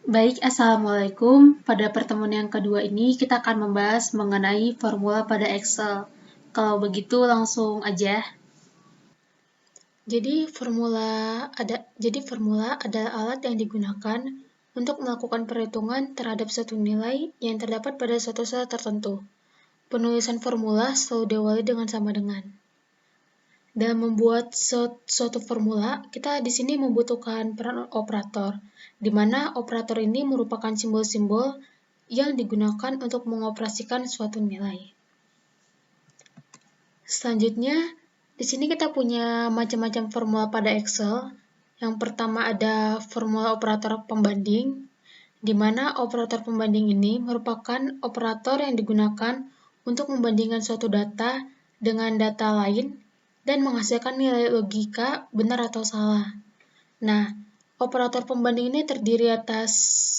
Baik, Assalamualaikum. Pada pertemuan yang kedua ini, kita akan membahas mengenai formula pada Excel. Kalau begitu, langsung aja. Jadi formula adalah alat yang digunakan untuk melakukan perhitungan terhadap suatu nilai yang terdapat pada suatu sel tertentu. Penulisan formula selalu diawali dengan sama dengan. Dalam membuat suatu formula, kita di sini membutuhkan peran operator, di mana operator ini merupakan simbol-simbol yang digunakan untuk mengoperasikan suatu nilai. Selanjutnya, di sini kita punya macam-macam formula pada Excel. Yang pertama ada formula operator pembanding, di mana operator pembanding ini merupakan operator yang digunakan untuk membandingkan suatu data dengan data lain dan menghasilkan nilai logika benar atau salah. Nah, operator pembanding ini terdiri atas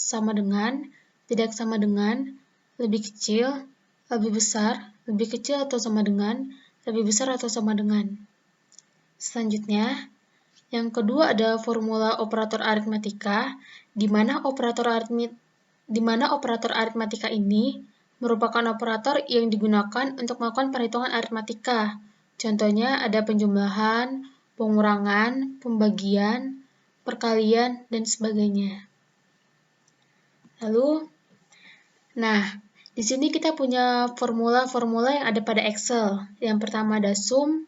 sama dengan, tidak sama dengan, lebih kecil, lebih besar, lebih kecil atau sama dengan, lebih besar atau sama dengan. Selanjutnya, yang kedua ada formula operator aritmatika, di mana operator aritmatika ini merupakan operator yang digunakan untuk melakukan perhitungan aritmatika. Contohnya ada penjumlahan, pengurangan, pembagian, perkalian, dan sebagainya. Di sini kita punya formula-formula yang ada pada Excel. Yang pertama ada sum,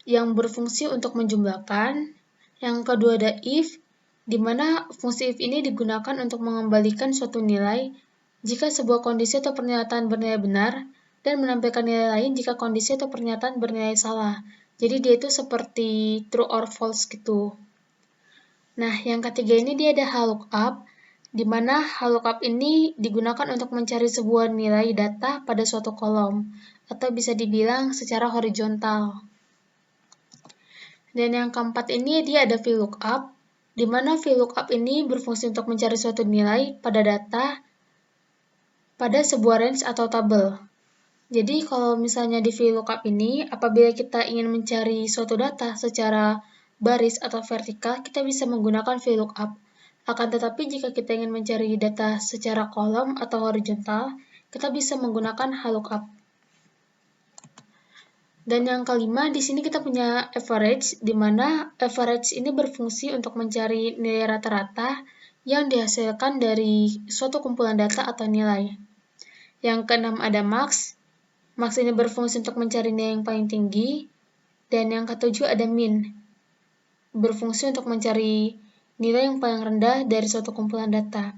yang berfungsi untuk menjumlahkan. Yang kedua ada if, di mana fungsi if ini digunakan untuk mengembalikan suatu nilai jika sebuah kondisi atau pernyataan bernilai benar, dan menampilkan nilai lain jika kondisi atau pernyataan bernilai salah. Jadi dia itu seperti true or false gitu. Nah, yang ketiga ini dia ada lookup, di mana lookup ini digunakan untuk mencari sebuah nilai data pada suatu kolom, atau bisa dibilang secara horizontal. Dan yang keempat ini dia ada VLOOKUP, di mana VLOOKUP ini berfungsi untuk mencari suatu nilai pada data pada sebuah range atau tabel. Jadi kalau misalnya di VLOOKUP ini, apabila kita ingin mencari suatu data secara baris atau vertikal, kita bisa menggunakan VLOOKUP. Akan tetapi jika kita ingin mencari data secara kolom atau horizontal, kita bisa menggunakan lookup. Dan yang kelima, di sini kita punya average, di mana average ini berfungsi untuk mencari nilai rata-rata yang dihasilkan dari suatu kumpulan data atau nilai. Yang keenam ada max. Max ini berfungsi untuk mencari nilai yang paling tinggi. Dan yang ketujuh ada min. Berfungsi untuk mencari nilai yang paling rendah dari suatu kumpulan data.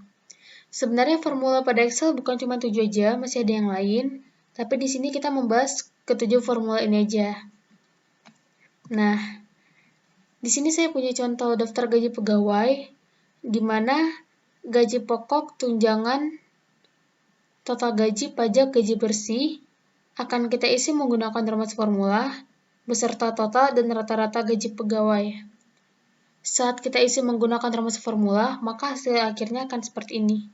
Sebenarnya formula pada Excel bukan cuma 7 aja, masih ada yang lain. Tapi di sini kita membahas ketujuh formula ini aja. Nah, di sini saya punya contoh daftar gaji pegawai, di mana gaji pokok, tunjangan, total gaji, pajak, gaji bersih akan kita isi menggunakan rumus formula beserta total dan rata-rata gaji pegawai. Saat kita isi menggunakan rumus formula, maka hasil akhirnya akan seperti ini.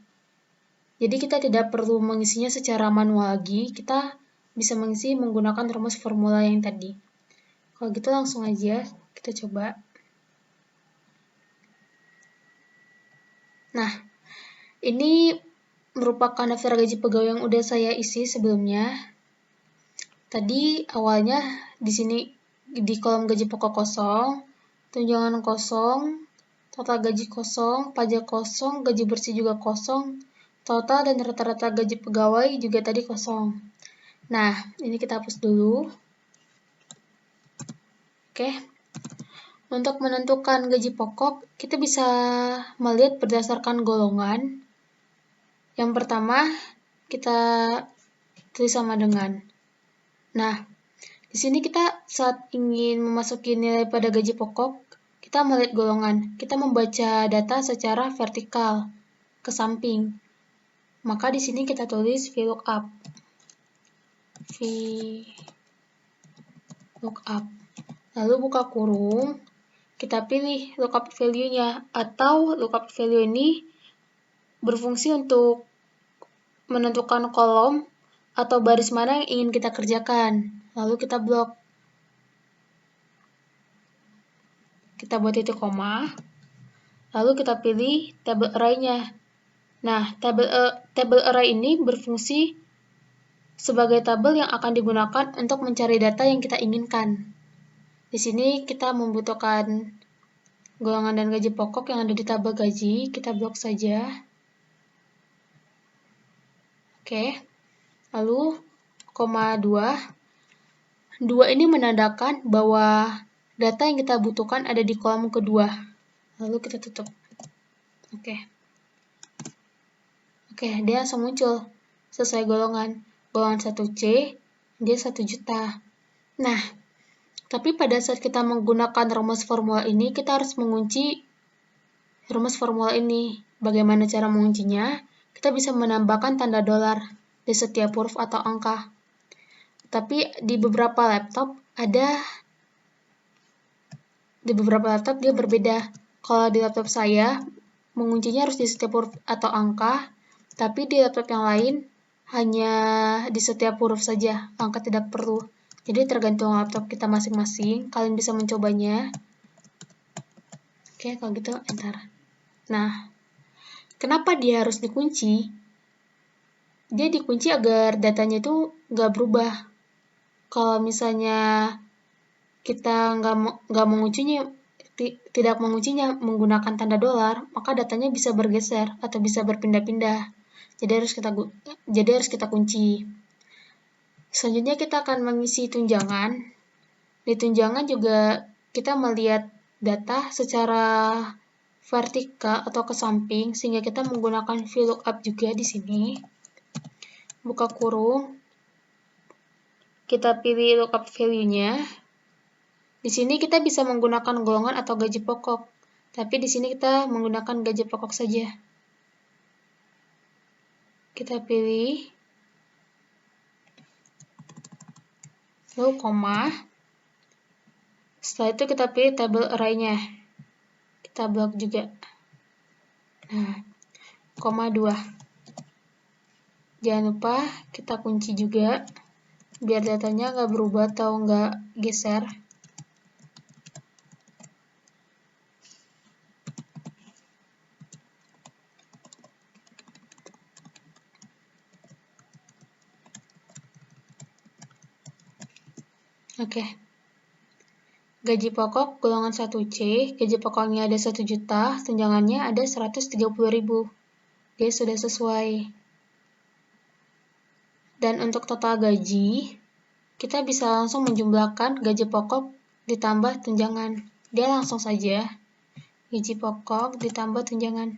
Jadi kita tidak perlu mengisinya secara manual lagi, kita bisa mengisi menggunakan rumus formula yang tadi. Kalau gitu langsung aja kita coba. Nah, ini merupakan daftar gaji pegawai yang udah saya isi sebelumnya. Tadi awalnya di sini di kolom gaji pokok kosong, tunjangan kosong, total gaji kosong, pajak kosong, gaji bersih juga kosong, total dan rata-rata gaji pegawai juga tadi kosong. Nah, ini kita hapus dulu. Oke. Untuk menentukan gaji pokok, kita bisa melihat berdasarkan golongan. Yang pertama, kita tulis sama dengan. Nah, di sini kita saat ingin memasuki nilai pada gaji pokok, kita melihat golongan. Kita membaca data secara vertikal ke samping. Maka di sini kita tulis VLOOKUP. VLOOKUP. Lalu buka kurung, kita pilih lookup value-nya, atau lookup value ini berfungsi untuk menentukan kolom atau baris mana yang ingin kita kerjakan. Lalu kita blok. Kita buat titik koma, lalu kita pilih tabel array-nya. Nah, tabel array ini berfungsi sebagai tabel yang akan digunakan untuk mencari data yang kita inginkan. Di sini kita membutuhkan golongan dan gaji pokok yang ada di tabel gaji, kita blok saja. Oke, lalu koma 2. 2 ini menandakan bahwa data yang kita butuhkan ada di kolom kedua. Lalu kita tutup. Oke, dia langsung muncul sesuai golongan. Golongan 1C, dia 1 juta. Nah, tapi pada saat kita menggunakan rumus formula ini, kita harus mengunci rumus formula ini. Bagaimana cara menguncinya? Kita bisa menambahkan tanda dolar di setiap huruf atau angka. Tapi di beberapa laptop dia berbeda. Kalau di laptop saya, menguncinya harus di setiap huruf atau angka, tapi di laptop yang lain hanya di setiap huruf saja, angka tidak perlu. Jadi tergantung laptop kita masing-masing, kalian bisa mencobanya. Oke, kalau gitu enter. Nah, kenapa dia harus dikunci? Dia dikunci agar datanya itu nggak berubah. Kalau misalnya kita nggak menguncinya, tidak menguncinya menggunakan tanda dolar, maka datanya bisa bergeser atau bisa berpindah-pindah. Jadi harus kita kunci. Selanjutnya kita akan mengisi tunjangan. Di tunjangan juga kita melihat data secara vertikal atau ke samping, sehingga kita menggunakan VLOOKUP juga di sini. Buka kurung, kita pilih lookup value-nya. Di sini kita bisa menggunakan golongan atau gaji pokok, tapi di sini kita menggunakan gaji pokok saja. Kita pilih, lalu koma. Setelah itu kita pilih tabel array-nya. Kita blok juga. Nah, koma 2. Jangan lupa kita kunci juga, biar datanya nggak berubah atau nggak geser. Oke. Gaji pokok golongan 1C, gaji pokoknya ada 1 juta, tunjangannya ada 130.000. Dia sudah sesuai. Dan untuk total gaji, kita bisa langsung menjumlahkan gaji pokok ditambah tunjangan. Dia langsung saja. Gaji pokok ditambah tunjangan.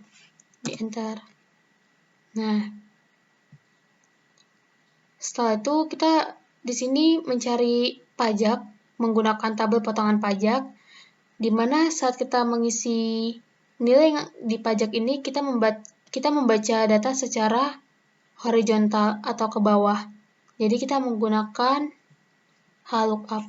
Di enter. Nah, setelah itu kita di sini mencari pajak menggunakan tabel potongan pajak, di mana saat kita mengisi nilai di pajak ini kita membaca data secara horizontal atau ke bawah. Jadi kita menggunakan VLOOKUP.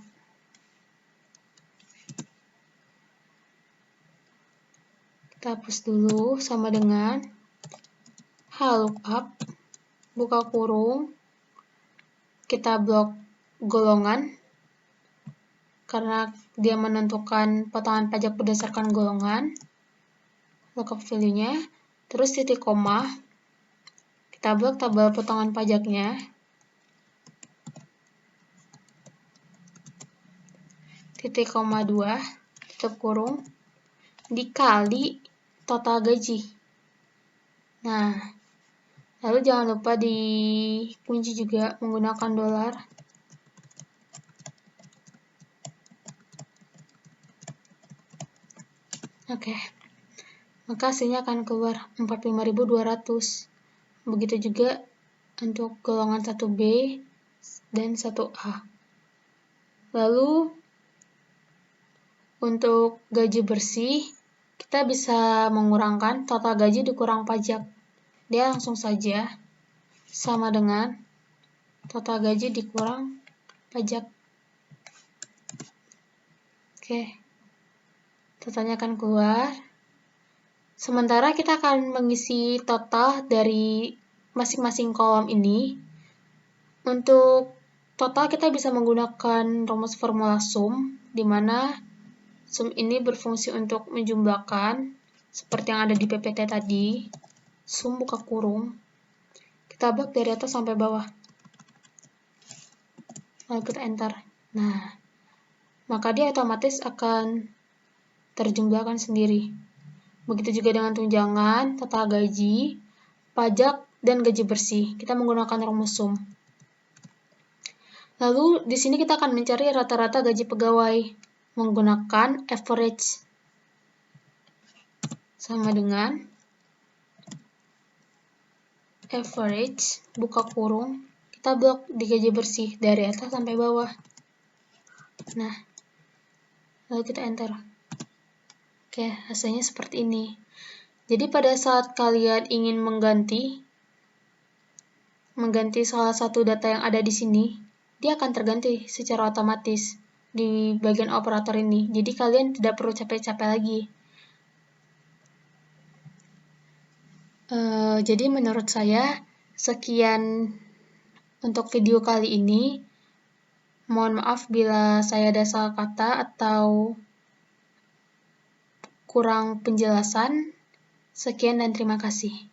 Kita hapus dulu sama dengan VLOOKUP, buka kurung, kita blok golongan karena dia menentukan potongan pajak berdasarkan golongan, lookup value-nya, terus titik koma, kita blok tabel potongan pajaknya, titik koma 2, tutup kurung, dikali total gaji. Nah, lalu jangan lupa dikunci juga menggunakan dolar. Oke, maka hasilnya akan keluar 45.200. Begitu juga untuk golongan 1B dan 1A. Lalu, untuk gaji bersih, kita bisa mengurangkan total gaji dikurang pajak. Dia langsung saja sama dengan total gaji dikurang pajak. Oke. Totalnya akan keluar. Sementara kita akan mengisi total dari masing-masing kolom ini. Untuk total kita bisa menggunakan rumus formula sum, di mana sum ini berfungsi untuk menjumlahkan, seperti yang ada di PPT tadi. sum buka kurung, kita blok dari atas sampai bawah. Lalu kita enter. Nah, maka dia otomatis akan terjumlahkan sendiri. Begitu juga dengan tunjangan, total gaji, pajak, dan gaji bersih. Kita menggunakan rumus sum. Lalu di sini kita akan mencari rata-rata gaji pegawai menggunakan average. Sama dengan average, buka kurung, kita blok di gaji bersih dari atas sampai bawah. Nah, lalu kita enter. Oke, hasilnya seperti ini. Jadi pada saat kalian ingin mengganti salah satu data yang ada di sini, dia akan terganti secara otomatis di bagian operator ini. Jadi kalian tidak perlu capek-capek lagi. Jadi menurut saya, sekian untuk video kali ini. Mohon maaf bila saya ada salah kata atau kurang penjelasan. Sekian dan terima kasih.